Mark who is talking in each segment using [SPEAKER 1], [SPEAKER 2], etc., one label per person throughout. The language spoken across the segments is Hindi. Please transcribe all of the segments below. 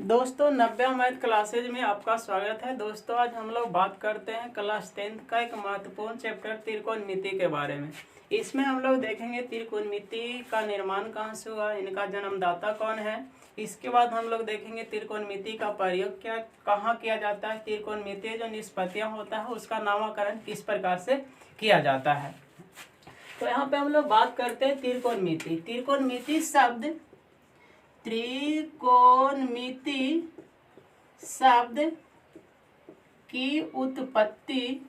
[SPEAKER 1] दोस्तों 90 मैथ क्लासेज में आपका स्वागत है। दोस्तों आज हम लोग बात करते हैं क्लास 10th का एक महत्वपूर्ण चैप्टर त्रिकोणमिति के बारे में। इसमें हम लोग देखेंगे त्रिकोणमिति का निर्माण कहाँ से हुआ, इनका जन्मदाता कौन है। इसके बाद हम लोग देखेंगे त्रिकोणमिति का प्रयोग कहाँ किया जाता है, त्रिकोणमिति जो निष्पत्तियाँ होता है उसका नामकरण किस प्रकार से किया जाता है। तो यहाँ पे हम लोग बात करते हैं त्रिकोणमिति। त्रिकोणमिति शब्द की उत्पत्ति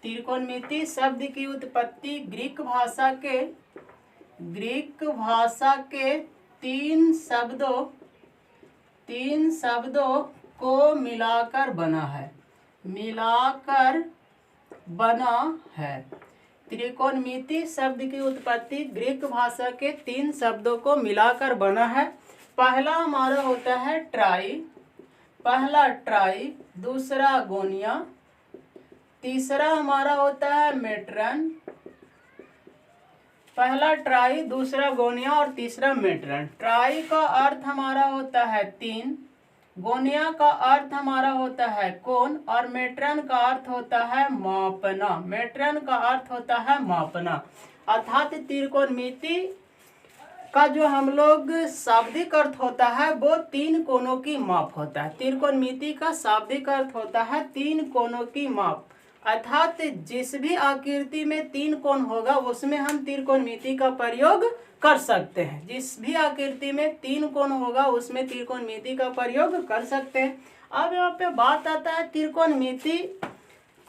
[SPEAKER 1] त्रिकोणमिति शब्द की उत्पत्ति ग्रीक भाषा के तीन शब्दों को मिलाकर बना है। त्रिकोणमिति शब्द की उत्पत्ति ग्रीक भाषा के तीन शब्दों को मिलाकर बना है। पहला हमारा होता है ट्राई, दूसरा गोनिया, तीसरा हमारा होता है मेट्रन। पहला ट्राई, दूसरा गोनिया और तीसरा मेट्रन। ट्राई का अर्थ हमारा होता है तीन, गोनिया का अर्थ हमारा होता है कोण और मेट्रन का अर्थ होता है मापना। अर्थात त्रिकोणमिति का जो हम लोग शाब्दिक अर्थ होता है वो तीन कोणों की माप होता है। त्रिकोणमिति का शाब्दिक अर्थ होता है तीन कोणों की माप, अर्थात जिस भी आकृति में तीन कोण होगा उसमें हम त्रिकोणमिति का प्रयोग कर सकते हैं। जिस भी आकृति में तीन कोण होगा उसमें त्रिकोणमिति का प्रयोग कर सकते हैं। अब यहाँ पे बात आता है त्रिकोणमिति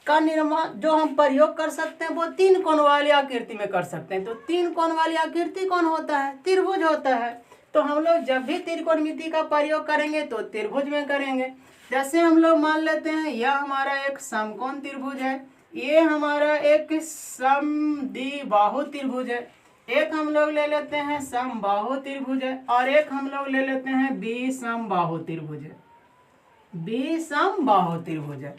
[SPEAKER 1] का निर्माण जो हम प्रयोग कर सकते हैं वो तीन कोण वाली आकृति में कर सकते हैं। तो तीन कोण वाली आकृति कौन होता है? त्रिभुज होता है। तो हम लोग जब भी त्रिकोणमिति का प्रयोग करेंगे तो त्रिभुज में करेंगे। जैसे हम लोग मान लेते हैं यह हमारा एक समकोण त्रिभुज है, ये हमारा एक समद्विबाहु त्रिभुज है, एक हम लोग ले लेते हैं समबाहु त्रिभुज है और एक हम लोग ले लेते हैं विषमबाहु त्रिभुज है।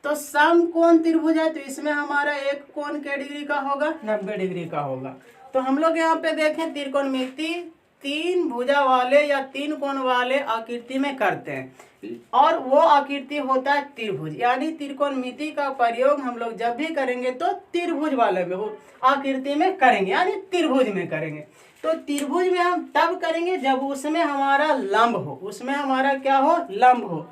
[SPEAKER 1] तो समकोण त्रिभुज है तो इसमें हमारा एक कोण के डिग्री का होगा 90 डिग्री का होगा। तो हम लोग यहाँ पे देखें त्रिकोणमिति तीन भुजा वाले या तीन कोण वाले आकृति में करते हैं और वो आकृति होता है त्रिभुज। यानी त्रिकोणमिति का प्रयोग हम लोग जब भी करेंगे तो त्रिभुज वाले में वो आकृति में करेंगे, यानी त्रिभुज में करेंगे। तो त्रिभुज में हम तब करेंगे जब उसमें हमारा लंब हो, उसमें हमारा क्या हो? लंब हो।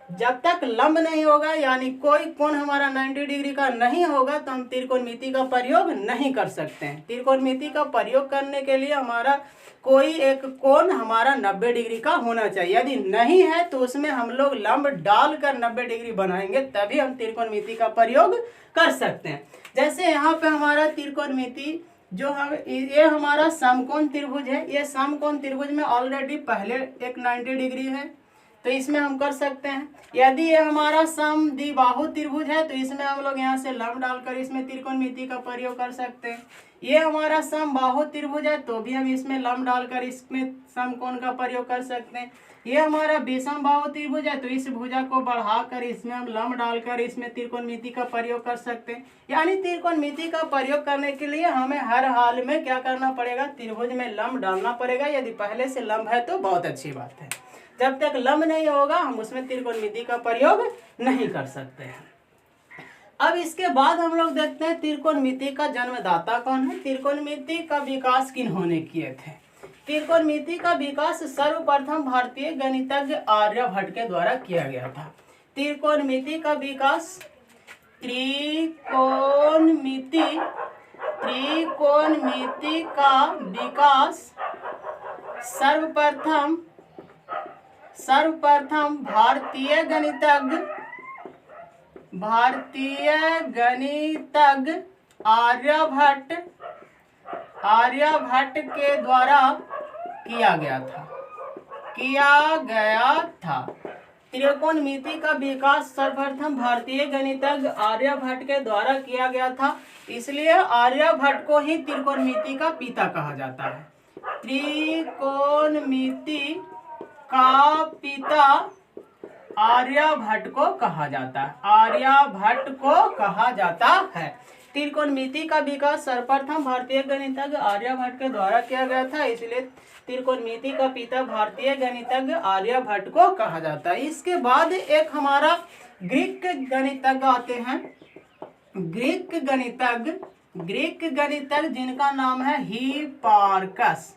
[SPEAKER 1] जब तक लंब नहीं होगा यानी कोई कोण हमारा 90 डिग्री का नहीं होगा तो हम त्रिकोणमिति का प्रयोग नहीं कर सकते हैं। त्रिकोणमिति का प्रयोग करने के लिए हमारा कोई एक कोण हमारा 90 डिग्री का होना चाहिए। यदि नहीं है तो उसमें हम लोग लंब डालकर 90 डिग्री बनाएंगे तभी हम त्रिकोणमिति का प्रयोग कर सकते हैं। जैसे यहाँ पे हमारा त्रिकोणमिति जो ये हमारा समकोण त्रिभुज है, ये समकोण त्रिभुज में ऑलरेडी पहले एक 90 डिग्री है तो इसमें हम कर सकते हैं। यदि ये हमारा समद्विबाहु त्रिभुज है तो इसमें हम लोग यहाँ से लंब डालकर इसमें त्रिकोणमिति का प्रयोग कर सकते हैं। ये हमारा समबाहु त्रिभुज है तो भी हम इसमें लंब डालकर इसमें समकोण का प्रयोग कर सकते हैं। ये हमारा विषमबाहु त्रिभुज है तो इस भुजा को बढ़ाकर इसमें हम लंब डालकर इसमें त्रिकोणमिति का प्रयोग कर सकते हैं। यानी त्रिकोणमिति का प्रयोग करने के लिए हमें हर हाल में क्या करना पड़ेगा? त्रिभुज में लंब डालना पड़ेगा। यदि पहले से लंब है तो बहुत अच्छी बात है, जब तक लंब नहीं होगा हम उसमें त्रिकोणमिति का प्रयोग नहीं कर सकते हैं। अब इसके बाद हम लोग देखते हैं त्रिकोणमिति का जन्मदाता कौन है, त्रिकोणमिति का विकास किन्होंने किए थे। त्रिकोणमिति का विकास सर्वप्रथम भारतीय गणितज्ञ आर्यभट्ट के द्वारा किया गया था। त्रिकोणमिति का विकास सर्वप्रथम भारतीय गणितज्ञ आर्यभट्ट के द्वारा किया गया था। त्रिकोणमिति का विकास सर्वप्रथम भारतीय गणितज्ञ आर्यभट्ट के द्वारा किया गया था, इसलिए आर्यभट्ट को ही त्रिकोणमिति का पिता कहा जाता है। त्रिकोणमिति का पिता आर्यभट्ट को कहा जाता है। त्रिकोणमिति का विकास सर्वप्रथम भारतीय गणितज्ञ आर्यभट्ट के द्वारा किया गया था, इसलिए त्रिकोणमिति का पिता भारतीय गणितज्ञ आर्यभट्ट को कहा जाता है। इसके बाद एक हमारा ग्रीक गणितज्ञ आते हैं, ग्रीक गणितज्ञ जिनका नाम है हिपार्कस,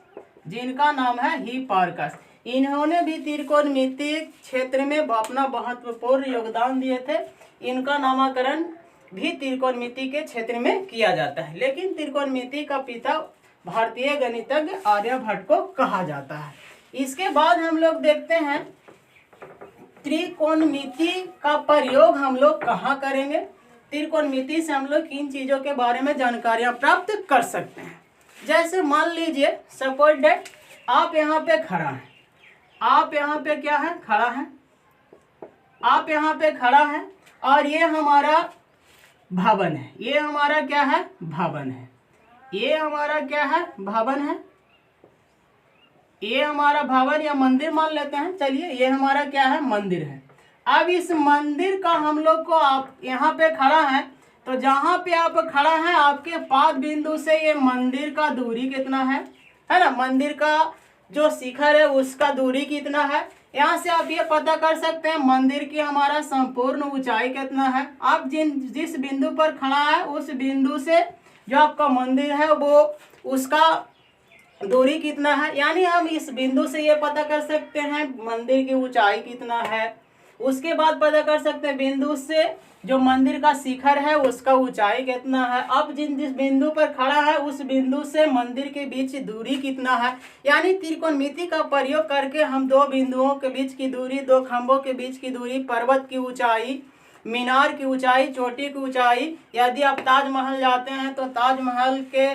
[SPEAKER 1] जिनका नाम है हिपार्कस। इन्होंने भी त्रिकोणमिति क्षेत्र में अपना महत्वपूर्ण योगदान दिए थे। इनका नामकरण भी त्रिकोणमिति के क्षेत्र में किया जाता है, लेकिन त्रिकोणमिति का पिता भारतीय गणितज्ञ आर्यभट्ट को कहा जाता है। इसके बाद हम लोग देखते हैं त्रिकोणमिति का प्रयोग हम लोग कहाँ करेंगे। त्रिकोणमिति से हम लोग किन चीज़ों के बारे में जानकारियाँ प्राप्त कर सकते हैं। जैसे मान लीजिए सपोज दैट आप यहाँ पे खड़ा हैं, आप यहाँ पे क्या है खड़ा है, आप यहाँ पे खड़ा है और ये हमारा भवन है, ये हमारा क्या है भवन है, ये हमारा क्या है भवन है, ये हमारा भवन या मंदिर मान लेते हैं, चलिए ये हमारा क्या है मंदिर है। अब इस मंदिर का हम लोग को आप यहाँ पे खड़ा है, तो जहाँ पे आप खड़ा है आपके पाद बिंदु से ये मंदिर का दूरी कितना है ना, मंदिर का जो शिखर है उसका दूरी कितना है। यहाँ से आप ये पता कर सकते हैं मंदिर की हमारा संपूर्ण ऊंचाई कितना है। आप जिस बिंदु पर खड़ा है उस बिंदु से जो आपका मंदिर है वो उसका दूरी कितना है, यानी हम इस बिंदु से ये पता कर सकते हैं मंदिर की ऊंचाई कितना है। उसके बाद पता कर सकते हैं बिंदु से जो मंदिर का शिखर है उसका ऊंचाई कितना है। अब जिस बिंदु पर खड़ा है उस बिंदु से मंदिर के बीच दूरी कितना है। यानी त्रिकोणमिति का प्रयोग करके हम दो बिंदुओं के बीच की दूरी, दो खंभों के बीच की दूरी, पर्वत की ऊंचाई, मीनार की ऊंचाई, चोटी की ऊंचाई, यदि आप ताजमहल जाते हैं तो ताजमहल के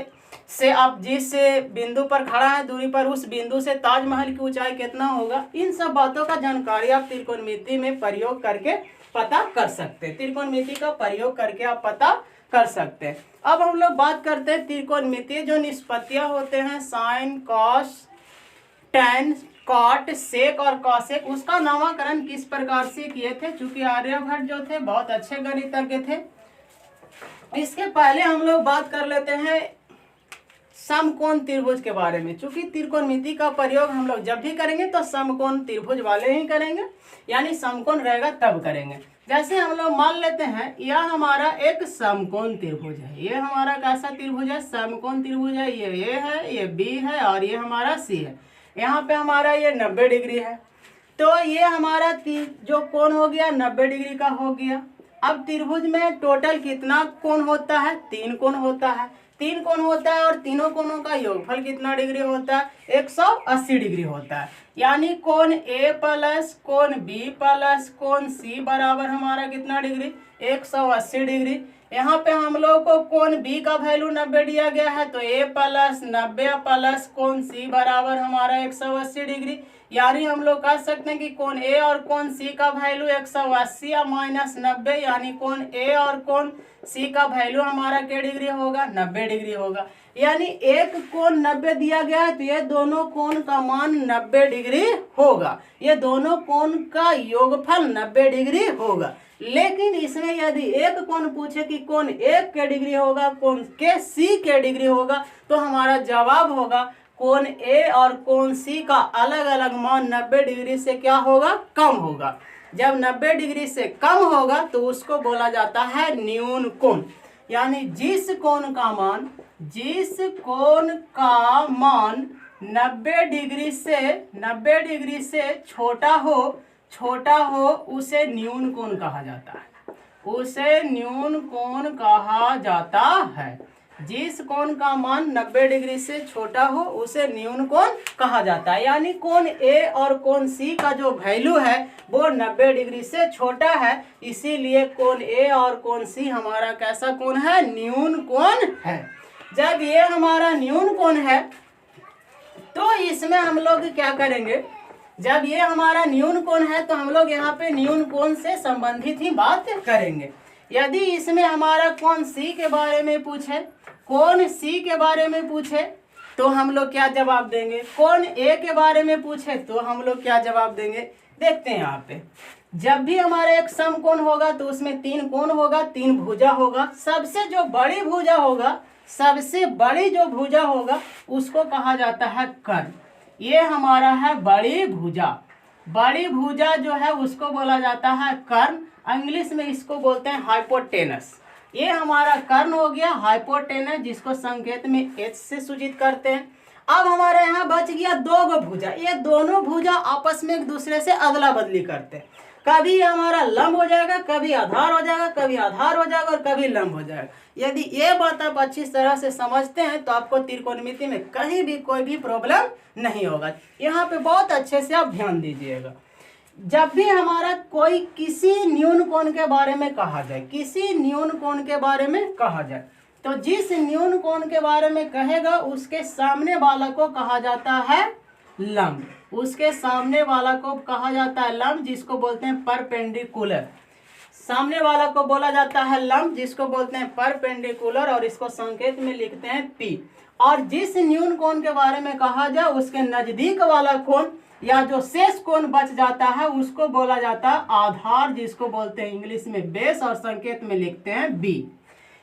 [SPEAKER 1] से आप जिस बिंदु पर खड़ा है दूरी पर उस बिंदु से ताजमहल की ऊंचाई कितना होगा, इन सब बातों का जानकारी आप त्रिकोणमिति में प्रयोग करके पता कर सकते हैं। त्रिकोणमिति का प्रयोग करके आप पता कर सकते हैं। अब हम लोग बात करते हैं त्रिकोणमिति जो निष्पत्तियां होते हैं साइन, कॉस, टैन, कॉट, सेक और कॉसेक, उसका नामकरण किस प्रकार से किए थे। चूंकि आर्यभट्ट जो थे बहुत अच्छे गणितज्ञ थे। इसके पहले हम लोग बात कर लेते हैं समकोण त्रिभुज के बारे में। चूंकि त्रिकोणमिति का प्रयोग हम लोग जब भी करेंगे तो समकोण त्रिभुज वाले ही करेंगे, यानी समकोण रहेगा तब करेंगे। जैसे हम लोग मान लेते हैं यह हमारा एक समकोण त्रिभुज है, ये हमारा कैसा त्रिभुज है समकोण त्रिभुज है। ये A है, ये B है और ये हमारा C है। यहाँ पे हमारा ये 90 डिग्री है, तो ये हमारा जो कोण हो गया 90 डिग्री का हो गया। अब त्रिभुज में टोटल कितना कोण होता है, 3 कोण होता है। 3 कोण होता है और तीनों कोणों का योगफल कितना डिग्री होता है, 180 डिग्री होता है। यानी कोण A प्लस कोण B प्लस कोण C बराबर हमारा कितना डिग्री, 180 डिग्री। यहाँ पे हम लोग को कोण B का वैल्यू 90 दिया गया है, तो A प्लस 90 प्लस कोण C बराबर हमारा 180 डिग्री। यानी हम लोग कह सकते हैं कि कोण A और कोण C का वैल्यू 180 या माइनस 90, यानी कोण A और कोण C का वैल्यू हमारा क्या डिग्री होगा, 90 डिग्री होगा। यानी एक कोण 90 दिया गया है तो ये दोनों कोण का मान 90 डिग्री होगा, ये दोनों कोण का योगफल 90 डिग्री होगा। लेकिन इसमें यदि एक कोण पूछे कि कोण A के डिग्री होगा, कोण के C के डिग्री होगा, तो हमारा जवाब होगा कोण A और कोण C का अलग अलग मान 90 डिग्री से क्या होगा, कम होगा। जब 90 डिग्री से कम होगा तो उसको बोला जाता है न्यून कोण। यानी जिस कोण का मान 90 डिग्री से छोटा हो उसे न्यून कोण कहा जाता है, उसे न्यून कोण कहा जाता है। जिस कोण का मान 90 डिग्री से छोटा हो उसे न्यून कोण कहा जाता है। यानी कोण A और कोण C का जो वैल्यू है वो 90 डिग्री से छोटा है, इसीलिए कोण A और कोण C हमारा कैसा कोण है, न्यून कोण है। जब ये हमारा न्यून कोण है तो इसमें हम लोग क्या करेंगे, जब ये हमारा न्यून कोण है तो हम लोग यहाँ पे न्यून कोण से संबंधित ही बात करेंगे। यदि इसमें हमारा कोण C के बारे में पूछे, कोण C के बारे में पूछे तो हम लोग क्या जवाब देंगे, कोण A के बारे में पूछे तो हम लोग क्या जवाब देंगे। देखते हैं यहाँ पे जब भी हमारा एक समकोण होगा तो उसमें 3 कोण होगा, 3 भुजा होगा। सबसे जो बड़ी भुजा होगा, सबसे बड़ी जो भुजा होगा उसको कहा जाता है कर्ण। ये हमारा है बड़ी भुजा। बड़ी भुजा जो है उसको बोला जाता है कर्ण, इंग्लिश में इसको बोलते हैं हाइपोटेनस। ये हमारा कर्ण हो गया हाइपोटेनस, जिसको संकेत में एच से सूचित करते हैं। अब हमारे यहाँ बच गया दो गो भुजा। ये दोनों भुजा आपस में एक दूसरे से अदला बदली करते हैं। कभी हमारा लंब हो जाएगा, कभी आधार हो जाएगा, कभी आधार हो जाएगा और कभी लंब हो जाएगा। यदि ये बात आप अच्छी तरह से समझते हैं तो आपको त्रिकोणमिति में कहीं भी कोई भी प्रॉब्लम नहीं होगा। यहाँ पे बहुत अच्छे से आप ध्यान दीजिएगा। जब भी हमारा कोई किसी न्यून कोण के बारे में कहा जाए, किसी न्यून कोण के बारे में कहा जाए, तो जिस न्यून कोण के बारे में कहेगा उसके सामने वाला को कहा जाता है लंब। उसके सामने वाला को कहा जाता है लंब, जिसको बोलते हैं परपेंडिकुलर। सामने वाला को बोला जाता है लंब, जिसको बोलते हैं परपेंडिकुलर, और इसको संकेत में लिखते हैं पी। और जिस न्यून कोण के बारे में कहा जाए उसके नजदीक वाला कोण या जो शेष कोण बच जाता है उसको बोला जाता है आधार, जिसको बोलते हैं इंग्लिश में बेस, और संकेत में लिखते हैं बी।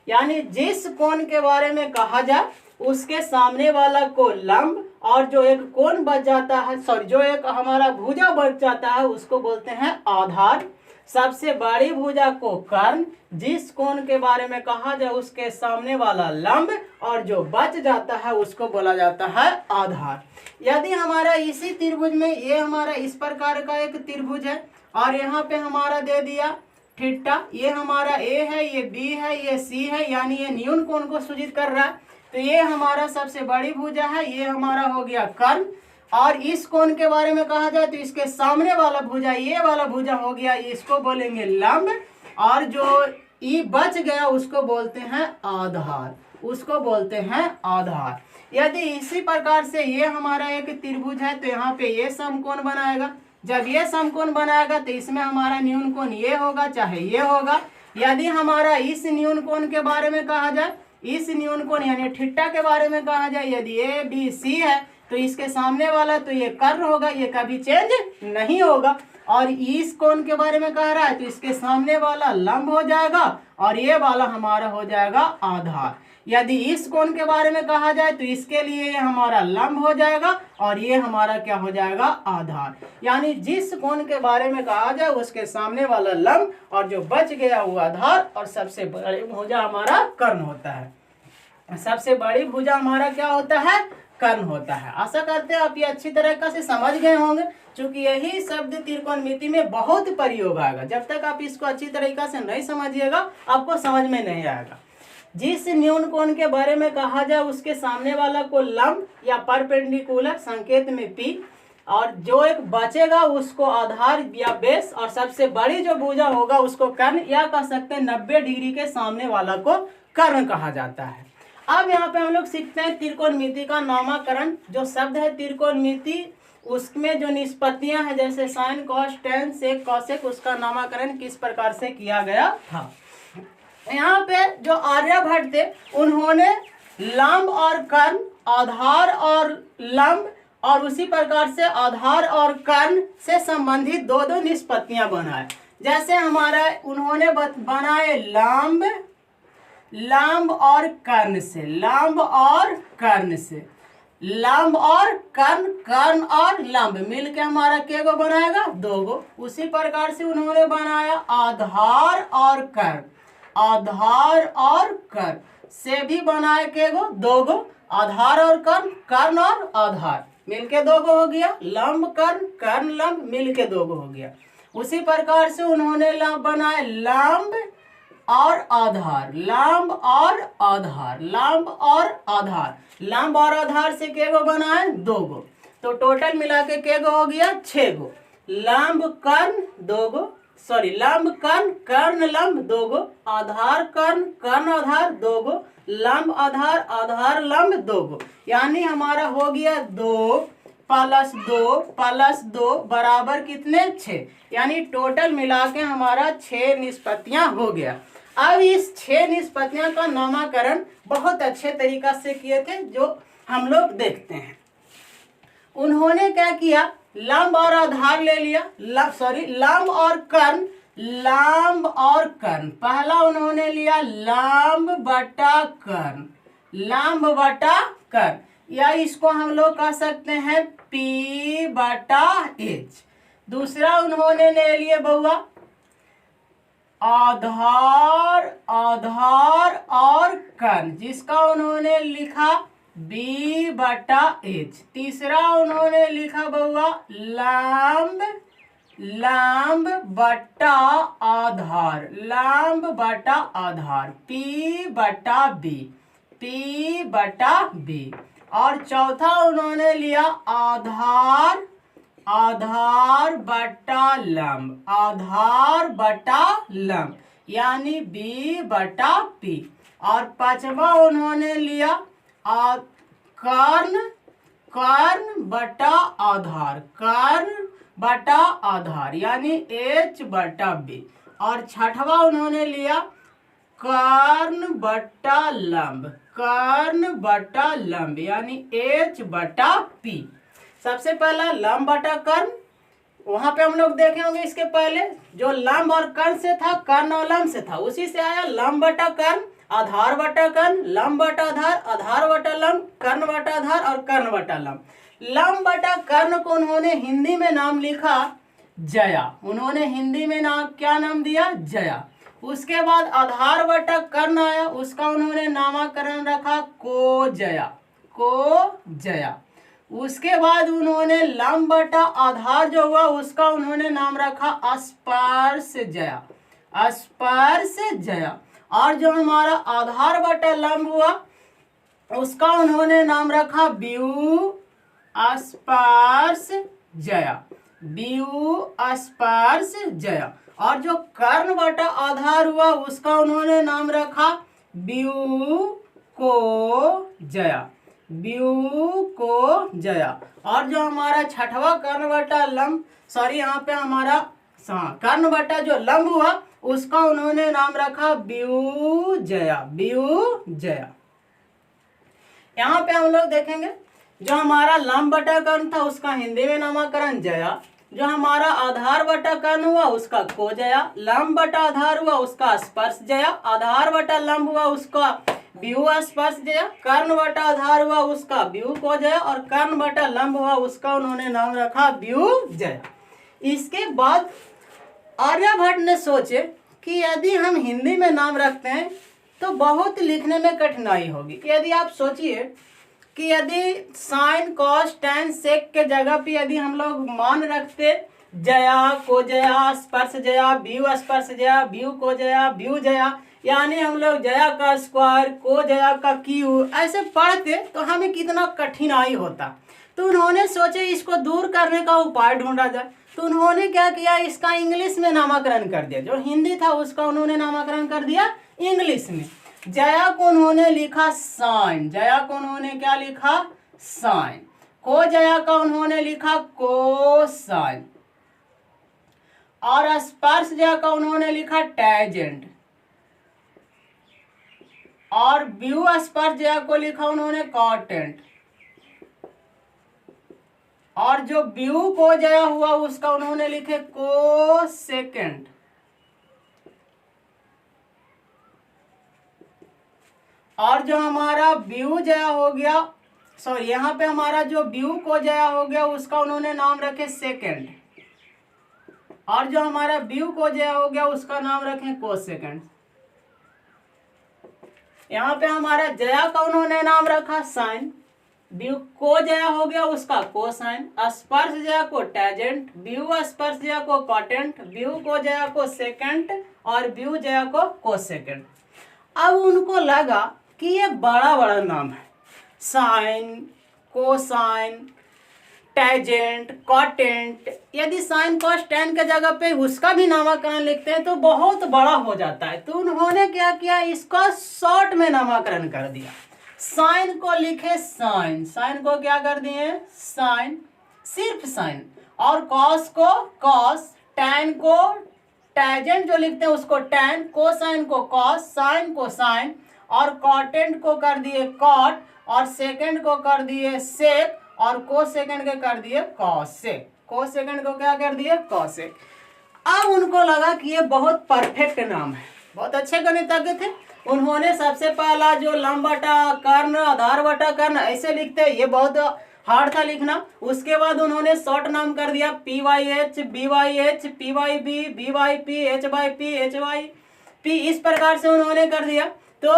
[SPEAKER 1] यानी जिस कोण के बारे में कहा जाए उसके सामने वाला को लंब, और जो एक कोण बच जाता है, जो एक हमारा भुजा बच जाता है उसको बोलते हैं आधार। सबसे बड़ी भुजा को कर्ण, जिस कोण के बारे में कहा जाए उसके सामने वाला लंब, और जो बच जाता है उसको बोला जाता है आधार। यदि हमारा इसी त्रिभुज में ये हमारा इस प्रकार का एक त्रिभुज है और यहाँ पे हमारा दे दिया थीटा, ये हमारा ए है, ये बी है, ये सी है, यानी ये न्यून कोण को सूचित कर रहा है, तो ये हमारा सबसे बड़ी भुजा है, ये हमारा हो गया कर्ण। और इस कोण के बारे में कहा जाए तो इसके सामने वाला भुजा, ये वाला भुजा हो गया, इसको बोलेंगे लंब, और जो ई बच गया उसको बोलते हैं आधार, उसको बोलते हैं आधार। यदि इसी प्रकार से ये हमारा एक त्रिभुज है तो यहाँ पे ये समकोण बनाएगा। जब ये समकोण बनाएगा तो इसमें हमारा न्यून कोण ये होगा चाहे ये होगा। यदि हमारा इस न्यून कोण के बारे में कहा जाए, इस न्यून कोण यानी थीटा के बारे में कहा जाए, यदि ए बी सी है तो इसके सामने वाला तो ये कर्ण होगा, ये कभी चेंज नहीं होगा। और इस कोण के बारे में कह रहा है तो इसके सामने वाला लंब हो जाएगा और ये वाला हमारा हो जाएगा आधार। यदि इस कोण के बारे में कहा जाए तो इसके लिए ये हमारा लंब हो जाएगा और ये हमारा क्या हो जाएगा आधार। यानी जिस कोण के बारे में कहा जाए उसके सामने वाला लंब और जो बच गया वो आधार, और सबसे बड़ी भुजा हमारा कर्ण होता है। सबसे बड़ी भुजा हमारा क्या होता है? कर्ण होता है। आशा करते हैं आप ये अच्छी तरह से समझ गए होंगे, क्योंकि यही शब्द त्रिकोणमिति में बहुत प्रयोग आएगा। जब तक आप इसको अच्छी तरीका से नहीं समझिएगा आपको समझ में नहीं आएगा। जिस न्यून कोण के बारे में कहा जाए उसके सामने वाला को लंब या परपेंडिकुलर, संकेत में पी, और जो एक बचेगा उसको आधार या बेस, और सबसे बड़ी जो भुजा होगा उसको कर्ण, या कह सकते हैं 90 डिग्री के सामने वाला को कर्ण कहा जाता है। अब यहाँ पे हम लोग सीखते हैं त्रिकोणमिति का नामकरण। जो शब्द है त्रिकोणमिति, उसमें जो निष्पत्तियां हैं जैसे साइन, कॉस, टेन, सेक, कॉसेक, उसका नामकरण किस प्रकार से किया गया था। यहाँ पे जो आर्यभट्ट थे उन्होंने लंब और कर्ण, आधार और लंब, और उसी प्रकार से आधार और कर्ण से संबंधित दो दो निष्पत्तियां बनाए। जैसे हमारा उन्होंने बनाए लंब और कर्ण से, लंब और कर्ण से, लंब और कर्ण, कर्ण और लंब मिलके हमारा क्या गो बनाएगा? दो गो। उसी प्रकार से उन्होंने बनाया आधार और कर्ण, आधार और कर्ण से भी बनाए के गो? दो गो। आधार और कर्ण, कर्ण और आधार मिलके दो गो हो गया। लंब कर्ण, कर्ण लंब मिलके दो गो हो गया। उसी प्रकार से उन्होंने बनाए लंब और आधार, लंब और आधार, लंब और आधार, लंब और आधार से के गो बनाए? दो गो। तो टोटल मिला के गो हो गया? 6 गो। लंब कर्ण दो गो, लंब कर्ण, कर्ण लंब दो गो, आधार कर्ण, कर्ण आधार दो गो, लंब आधार, आधार लंब दो गो। यानी हमारा हो गया 2 + 2 + 2 बराबर कितने? 6। यानी टोटल मिला के हमारा 6 निष्पत्तियां हो गया। अब इस 6 निष्पत्तियों का नामकरण बहुत अच्छे तरीका से किए थे, जो हम लोग देखते हैं। उन्होंने क्या किया? लंब और आधार ले लिया, लंब और कर्ण, लंब और कर्ण। पहला उन्होंने लिया लंब बटा कर्ण, लंब बटा कर्ण। या इसको हम लोग कह सकते हैं P/H। दूसरा उन्होंने ले लिए बउआ आधार, आधार और कर्ण, जिसका उन्होंने लिखा B/H। तीसरा उन्होंने लिखा बउआ लंब, लंब बटा आधार, लंब बटा आधार P/B, P/B। और चौथा उन्होंने लिया आधार, आधार बटा लंब, आधार बटा लंब यानी B/P। और पांचवा उन्होंने लिया कर्ण, कर्ण बटा आधार, कर्ण बटा आधार यानी H/B। और छठवा उन्होंने लिया कर्ण बटा लंब, कर्ण बटा लंब यानी H/P। सबसे पहला लंब बटा कर्ण, वहां पे हम लोग देखे होंगे इसके पहले जो लंब और कर्ण से था, कर्ण और लंब से था, उसी से आया लंब बटा कर्ण, आधार बटा कर्ण, लंब बटा आधार, आधार बटा लंब, कर्ण बटा आधार और कर्ण बटा लंब। लंब बटा कर्ण को उन्होंने हिंदी में नाम लिखा जया, उन्होंने हिंदी में नाम क्या नाम दिया जया। उसके बाद आधार बटा कर्ण आया, उसका उन्होंने नामकरण रखा को जया, को जया। उसके बाद उन्होंने लंब बटा आधार जो हुआ उसका उन्होंने नाम रखा स्पर्श जया, स्पर्श जया। और जो हमारा आधार बटा लंब हुआ उसका उन्होंने नाम रखा व्यू स्पर्श जया, व्यू स्पर्श जया। और जो कर्ण बटा आधार हुआ उसका उन्होंने नाम रखा व्यू को जया, व्यू को जया। और जो हमारा छठवा कर्ण बटा लंब, सॉरी यहाँ पे हमारा कर्ण बटा जो लंब हुआ उसका उन्होंने नाम रखा व्यू जया, व्यू जया। यहाँ पे हम लोग देखेंगे जो हमारा लंब बटा कर्ण था उसका हिंदी में नामकरण जया, जो हमारा आधार बटा कर्ण हुआ उसका को जया, लंब बटा आधार हुआ उसका स्पर्श जया, आधार बटा लंब हुआ उसका व्यू स्पर्श जया, कर्ण बटा आधार हुआ उसका व्यू को जया और कर्ण बटा लंब हुआ उसका उन्होंने नाम रखा व्यू जया। इसके बाद आर्यभट्ट ने सोचे कि यदि हम हिंदी में नाम रखते हैं तो बहुत लिखने में कठिनाई होगी। यदि आप सोचिए कि यदि साइन कॉस टैन सेक के जगह पे यदि हम लोग मान रखते जया, को जया, स्पर्श जया, व्यू स्पर्श जया, व्यू को जया, व्यू जया, यानी हम लोग जया का स्क्वायर, को जया का क्यू ऐसे पढ़ते तो हमें कितना कठिनाई होता। तो उन्होंने सोचे इसको दूर करने का उपाय ढूंढा जाए। तो उन्होंने क्या किया, इसका इंग्लिश में नामकरण कर दिया, जो हिंदी था उसका उन्होंने नामकरण कर दिया इंग्लिश में। जया को उन्होंने लिखा साइन, जया को उन्होंने क्या लिखा साइन, को जया का उन्होंने लिखा कोसाइन और स्पर्श जया का उन्होंने लिखा टैजेंट और व्यू स्पर्श जया को लिखा उन्होंने कॉटेंट और जो व्यू को जया हुआ उसका उन्होंने लिखे को सेकेंड। और जो हमारा व्यू जया हो गया, सॉरी यहाँ पे हमारा जो व्यू को जया हो गया उसका उन्होंने नाम रखे सेकेंड और जो हमारा व्यू को जया हो गया उसका नाम रखे को सेकेंड। यहाँ पे हमारा जया का उन्होंने नाम रखा साइन, व्यू को जया हो गया उसका कोसाइन, स्पर्श जया को टैजेंट, व्यू स्पर्श जया को कॉटेंट, व्यू को जया को सेकेंड और व्यू जया को कोसेकेंड। अब उनको लगा कि ये बड़ा बड़ा नाम है, साइन, कोसाइन, टैजेंट, कॉटेंट। यदि साइन कॉस टैन के जगह पे उसका भी नामकरण लिखते हैं तो बहुत बड़ा हो जाता है। तो उन्होंने क्या किया, इसका शॉर्ट में नामकरण कर दिया। साइन को लिखे साइन, साइन को क्या कर दिए साइन, सिर्फ साइन, और कॉस को कॉस, टैन को टैजेंट जो लिखते हैं उसको टैन, कोसाइन को कॉस, साइन को साइन और कॉटेंट को कर दिए कॉट और सेकंड को कर दिए सेक और को सेकंड के कर दिए कॉसेक, को सेकंड को क्या कर दिए कॉसेक। अब उनको लगा कि ये बहुत परफेक्ट नाम है, बहुत अच्छे गणितज्ञ थे। उन्होंने सबसे पहला जो लंब बटा कर्ण, आधार बटा कर्ण ऐसे लिखते हैं, ये बहुत हार्ड था लिखना। उसके बाद उन्होंने शॉर्ट नाम कर दिया PYH, BYH, PYB, BYP, HYP, HYP, इस प्रकार से उन्होंने कर दिया। तो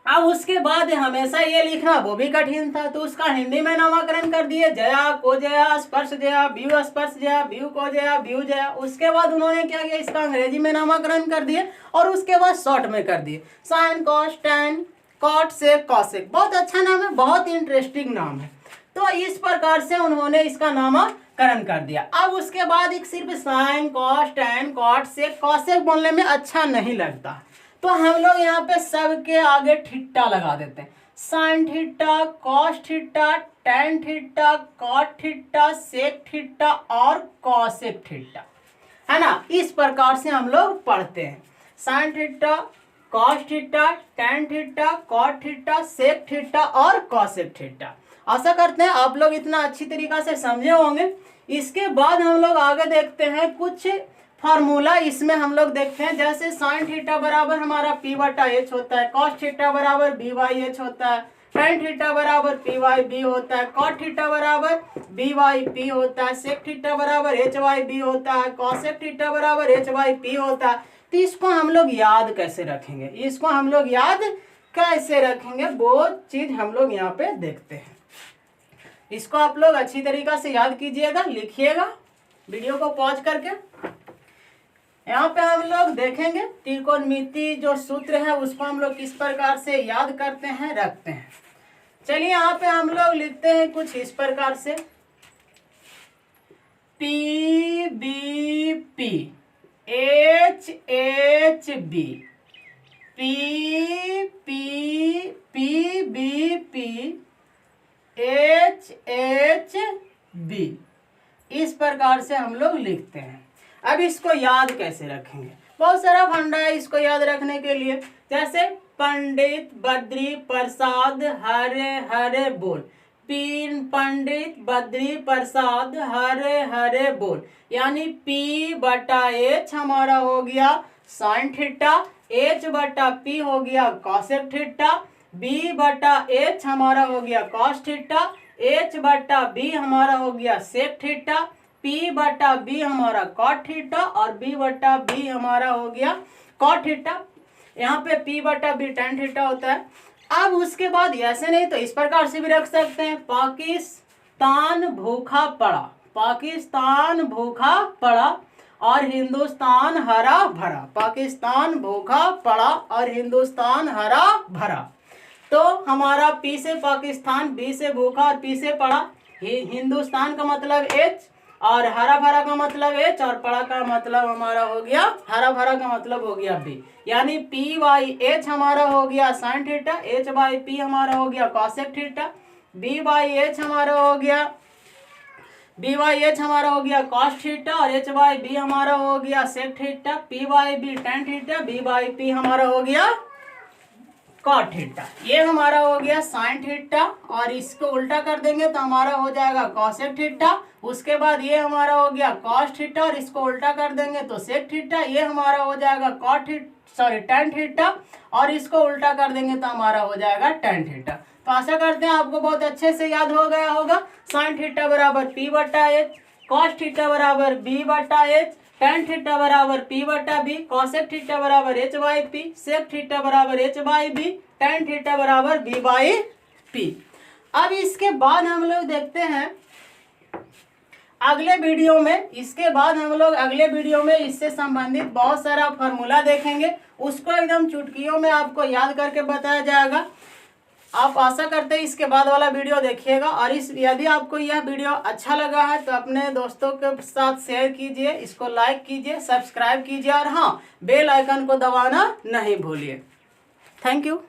[SPEAKER 1] अब उसके बाद हमेशा ये लिखना वो भी कठिन था, तो उसका हिंदी में नामकरण कर दिए, जया, को जया, स्पर्श जया, व्यू स्पर्श जया, व्यू को जया, व्यू जया। उसके बाद उन्होंने क्या किया, इसका अंग्रेजी में नामकरण कर दिए और उसके बाद शॉर्ट में कर दिए, साइन, कॉस, टैन, कॉट, सेक, कॉसेक। बहुत अच्छा नाम है, बहुत इंटरेस्टिंग नाम है। तो इस प्रकार से उन्होंने इसका नामकरण कर दिया। अब उसके बाद एक सिर्फ साइन, कॉस, टैन, कॉट, सेक, कॉसेक बोलने में अच्छा नहीं लगता, तो हम लोग यहाँ पे सबके आगे ठिट्टा लगा देते हैं। Sine theta, cos theta, tan theta, cot theta, sec theta और कॉसेक थीटा, है ना। इस प्रकार से हम लोग पढ़ते हैं, sine theta, cos theta, tan theta, cot theta, sec theta और कॉसेक थीटा। आशा करते हैं आप लोग इतना अच्छी तरीका से समझे होंगे। इसके बाद हम लोग आगे देखते हैं कुछ फार्मूला, इसमें हम लोग देखते हैं जैसे साइन थीटा बराबर हमारा P/H होता है, कॉस थीटा बराबर BY/H होता है, टैन थीटा बराबर PYB होता है, कॉट थीटा बराबर BYP होता है, सेक थीटा बराबर HYB होता है, कॉसेक थीटा बराबर HYP होता है। तो इसको हम लोग याद कैसे रखेंगे, इसको हम लोग याद कैसे रखेंगे, वो चीज हम लोग यहाँ पे देखते हैं। इसको आप लोग अच्छी तरीका से याद कीजिएगा, लिखिएगा वीडियो को पॉज करके। यहाँ पे हम लोग देखेंगे त्रिकोणमिति जो सूत्र है उसको हम लोग किस प्रकार से याद करते हैं, रखते हैं। चलिए यहाँ पे हम लोग लिखते हैं कुछ इस प्रकार से, PBP, HHB, PBP, HHB, इस प्रकार से हम लोग लिखते हैं। अब इसको याद कैसे रखेंगे, बहुत सारा फंडा है इसको याद रखने के लिए। जैसे पंडित बद्री प्रसाद हरे हरे बोल, पंडित बद्री प्रसाद हरे हरे बोल, यानी P/H हमारा हो गया साइन थीटा, H/P हो गया कॉसेक थीटा, B/H हमारा हो गया कॉस थीटा, H/B हमारा हो गया सेक थीटा, P/B हमारा कॉट थीटा और B/B हमारा हो गया कॉट थीटा। यहाँ पे P/B टैन थीटा होता है। अब उसके बाद ऐसे नहीं तो इस प्रकार से भी रख सकते हैं, पाकिस्तान भूखा पड़ा, पाकिस्तान भूखा पड़ा और हिंदुस्तान हरा भरा, पाकिस्तान भूखा पड़ा और हिंदुस्तान हरा भरा। तो हमारा P से पाकिस्तान, B से भूखा और P से पड़ा, हिंदुस्तान का मतलब H और हरा भरा का मतलब H और पड़ा का मतलब हमारा हो गया, हरा भरा का मतलब हो गया B, यानी P/H हमारा हो गया साइन थीटा, H/P हमारा हो गया कॉसेक थीटा, B/H हमारा हो गया कॉस थीटा और H/B हमारा हो गया sec theta, P/B tan theta, B/P हमारा हो गया कॉट थीटा। ये हमारा हो गया साइन थीटा और इसको उल्टा कर देंगे तो हमारा हो जाएगा कॉसेक थीटा। उसके बाद ये हमारा हो गया कॉस थीटा और इसको उल्टा कर देंगे तो सेक थीटा। ये हमारा हो जाएगा टैन थीटा और इसको उल्टा कर देंगे तो हमारा हो जाएगा टैन थीटा। तो आशा करते हैं आपको बहुत अच्छे से याद हो गया होगा। साइन थीटा बराबर P/H, कॉस थीटा बराबर B/H, टैन थीटा बराबर P/B, कॉसेक थीटा बराबर H/P, सेक थीटा बराबर H/B, टैन थीटा बराबर B/P। अब इसके बाद हम लोग देखते हैं अगले वीडियो में, इसके बाद हम लोग अगले वीडियो में इससे संबंधित बहुत सारा फार्मूला देखेंगे, उसको एकदम चुटकियों में आपको याद करके बताया जाएगा। आप आशा करते हैं इसके बाद वाला वीडियो देखिएगा और यदि आपको यह वीडियो अच्छा लगा है तो अपने दोस्तों के साथ शेयर कीजिए, इसको लाइक कीजिए, सब्सक्राइब कीजिए और हाँ, बेल आइकन को दबाना नहीं भूलिए। Thank you.